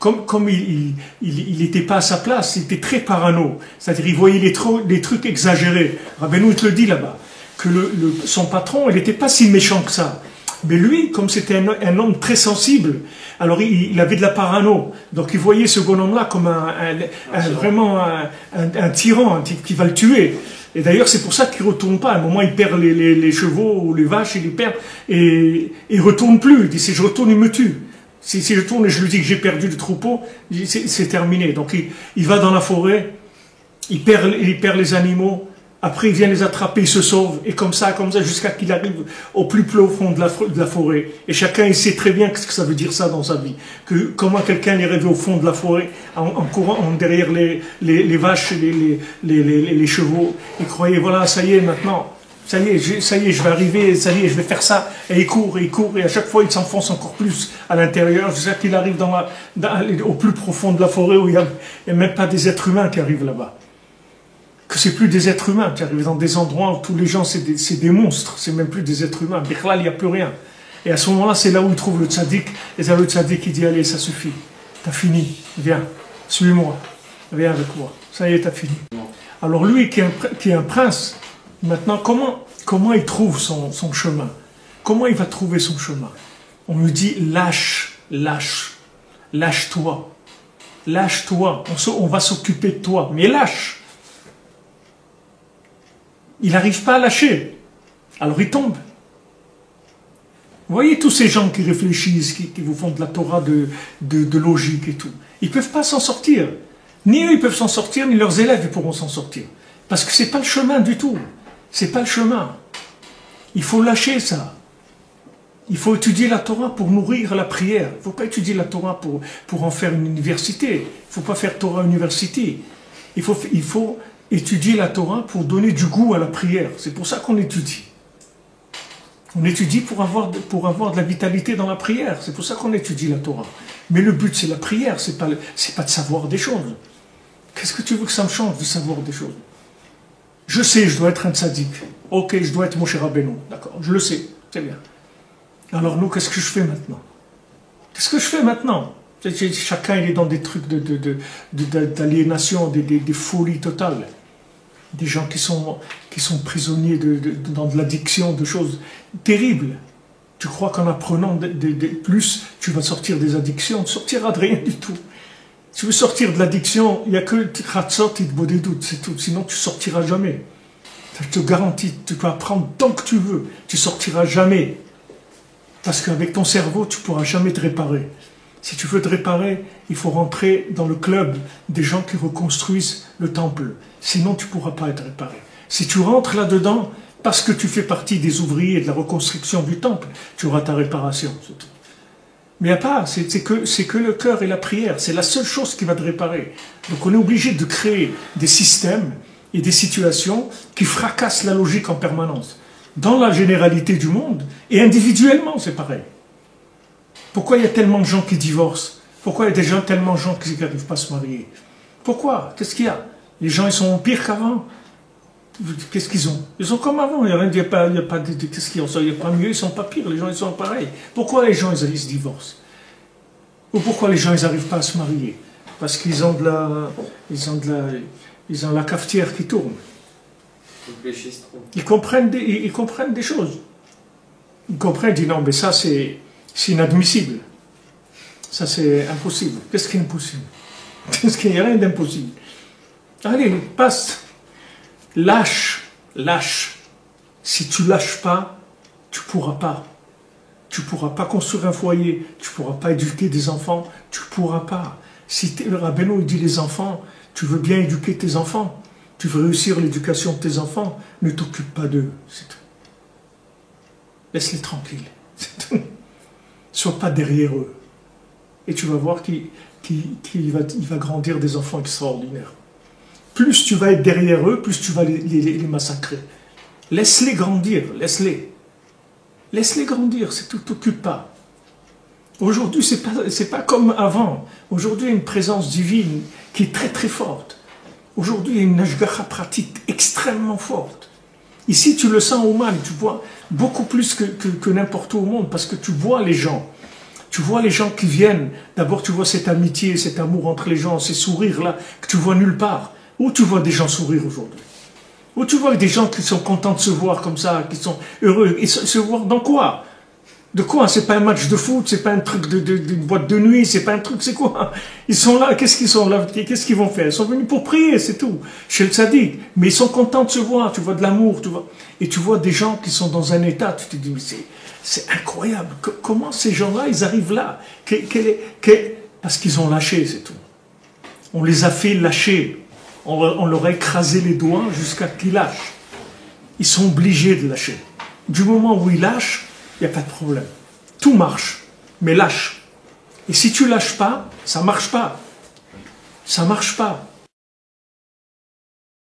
Comme il n'était pas à sa place, il était très parano. C'est-à-dire, il voyait les trucs exagérés. Rabbeinu, il te le dit là-bas, que son patron, il n'était pas si méchant que ça. Mais lui, comme c'était un homme très sensible, alors il avait de la parano. Donc il voyait ce bonhomme-là comme vraiment un tyran qui va le tuer. Et d'ailleurs, c'est pour ça qu'il ne retourne pas. À un moment, il perd les chevaux ou les vaches, il les perd et il ne retourne plus. Il dit, si je retourne, il me tue. Si je tourne et je lui dis que j'ai perdu le troupeau, c'est terminé. Donc il va dans la forêt, il perd les animaux, après il vient les attraper, il se sauve, et comme ça, jusqu'à qu'il arrive au plus profond de la forêt. Et chacun il sait très bien ce que ça veut dire ça dans sa vie. Comment quelqu'un est arrivé au fond de la forêt, en courant derrière les vaches et les chevaux, et croyait, voilà, ça y est maintenant. Ça y est, je vais arriver, ça y est, je vais faire ça. Et il court, et à chaque fois, il s'enfonce encore plus à l'intérieur, jusqu'à qu'il arrive au plus profond de la forêt où il n'y a même pas des êtres humains qui arrivent là-bas. Que c'est plus des êtres humains qui arrivent dans des endroits où tous les gens, c'est des monstres, c'est même plus des êtres humains. Bichlal, il n'y a plus rien. Et à ce moment-là, c'est là où il trouve le tzaddik, et là, le tzaddik, il dit, allez, ça suffit, t'as fini, viens, suis-moi, viens avec moi, ça y est, t'as fini. Alors lui, qui est un prince, maintenant, comment il trouve son chemin? Comment il va trouver son chemin? On lui dit, lâche-toi, on va s'occuper de toi, mais lâche. Il n'arrive pas à lâcher, alors il tombe. Vous voyez tous ces gens qui réfléchissent, qui vous font de la Torah de logique et tout, ils ne peuvent pas s'en sortir. Ni eux ils peuvent s'en sortir, ni leurs élèves ils pourront s'en sortir. Parce que ce n'est pas le chemin du tout. C'est pas le chemin. Il faut lâcher ça. Il faut étudier la Torah pour nourrir la prière. Il ne faut pas étudier la Torah pour en faire une université. Il ne faut pas faire Torah université. Il faut étudier la Torah pour donner du goût à la prière. C'est pour ça qu'on étudie. On étudie pour avoir de la vitalité dans la prière. C'est pour ça qu'on étudie la Torah. Mais le but, c'est la prière. C'est pas de savoir des choses. Qu'est-ce que tu veux que ça me change de savoir des choses? Je sais, je dois être un tzaddik. Ok, je dois être Moshe Rabbeinu. D'accord, je le sais, c'est bien. Alors nous, qu'est-ce que je fais maintenant? Qu'est-ce que je fais maintenant? Chacun, il est dans des trucs d'aliénation, des folies totales. Des gens qui sont prisonniers dans de l'addiction, de choses terribles. Tu crois qu'en apprenant plus, tu vas sortir des addictions? Tu ne sortiras de rien du tout. Si tu veux sortir de l'addiction, il n'y a que Khatzot et Bodedut, c'est tout. Sinon, tu ne sortiras jamais. Je te garantis, tu peux apprendre tant que tu veux. Tu ne sortiras jamais. Parce qu'avec ton cerveau, tu ne pourras jamais te réparer. Si tu veux te réparer, il faut rentrer dans le club des gens qui reconstruisent le temple. Sinon, tu ne pourras pas être réparé. Si tu rentres là-dedans, parce que tu fais partie des ouvriers de la reconstruction du temple, tu auras ta réparation, c'est tout. Mais il n'y a pas, c'est que le cœur et la prière, c'est la seule chose qui va te réparer. Donc on est obligé de créer des systèmes et des situations qui fracassent la logique en permanence. Dans la généralité du monde, et individuellement, c'est pareil. Pourquoi il y a tellement de gens qui divorcent? Pourquoi il y a tellement de gens qui n'arrivent pas à se marier? Pourquoi? Qu'est-ce qu'il y a? Les gens, ils sont pires qu'avant. Qu'est-ce qu'ils ont? Ils sont comme avant. Il n'y a pas de qu'est-ce qu'ils ont? Il n'y a pas mieux, ils ne sont pas pires. Les gens, ils sont pareils. Pourquoi les gens, ils se divorcent? Ou pourquoi les gens, ils n'arrivent pas à se marier? Parce qu'ils ont ils ont la cafetière qui tourne. Ils comprennent des choses. Ils comprennent, ils disent non, mais ça, c'est inadmissible. Ça, c'est impossible. Qu'est-ce qui est impossible? Qu'est-ce qu'il n'y a rien d'impossible? Allez, passe. Lâche. Si tu lâches pas, tu pourras pas. Tu pourras pas construire un foyer, tu pourras pas éduquer des enfants, tu pourras pas. Si le Rabbeinu dit les enfants, tu veux bien éduquer tes enfants, tu veux réussir l'éducation de tes enfants, ne t'occupe pas d'eux, c'est tout. Laisse-les tranquilles, c'est tout. Sois pas derrière eux. Et tu vas voir qu'il va grandir des enfants extraordinaires. Plus tu vas être derrière eux, plus tu vas les massacrer. Laisse-les grandir, laisse-les. Laisse-les grandir, c'est tout, t'occupe pas. Aujourd'hui, c'est pas comme avant. Aujourd'hui, il y a une présence divine qui est très très forte. Aujourd'hui, il y a une ashgacha pratique extrêmement forte. Ici, tu le sens au mal, tu vois beaucoup plus que n'importe où au monde, parce que tu vois les gens. Tu vois les gens qui viennent, d'abord tu vois cette amitié, cet amour entre les gens, ces sourires-là, que tu vois nulle part. Où tu vois des gens sourire aujourd'hui? Où tu vois des gens qui sont contents de se voir comme ça, qui sont heureux, et se voir dans quoi? De quoi? C'est pas un match de foot, c'est pas un truc d'une boîte de nuit, c'est pas un truc, c'est quoi? Ils sont là, qu'est-ce qu'ils sont là? Qu'est-ce qu'ils vont faire? Ils sont venus pour prier, c'est tout. Chez le sadique. Mais ils sont contents de se voir, tu vois de l'amour, tu vois. Et tu vois des gens qui sont dans un état, tu te dis, mais c'est incroyable. Comment ces gens-là, ils arrivent là? Parce qu'ils ont lâché, c'est tout. On les a fait lâcher. On leur a écrasé les doigts jusqu'à qu'ils lâchent. Ils sont obligés de lâcher. Du moment où ils lâchent, il n'y a pas de problème. Tout marche, mais lâche. Et si tu lâches pas, ça marche pas. Ça marche pas.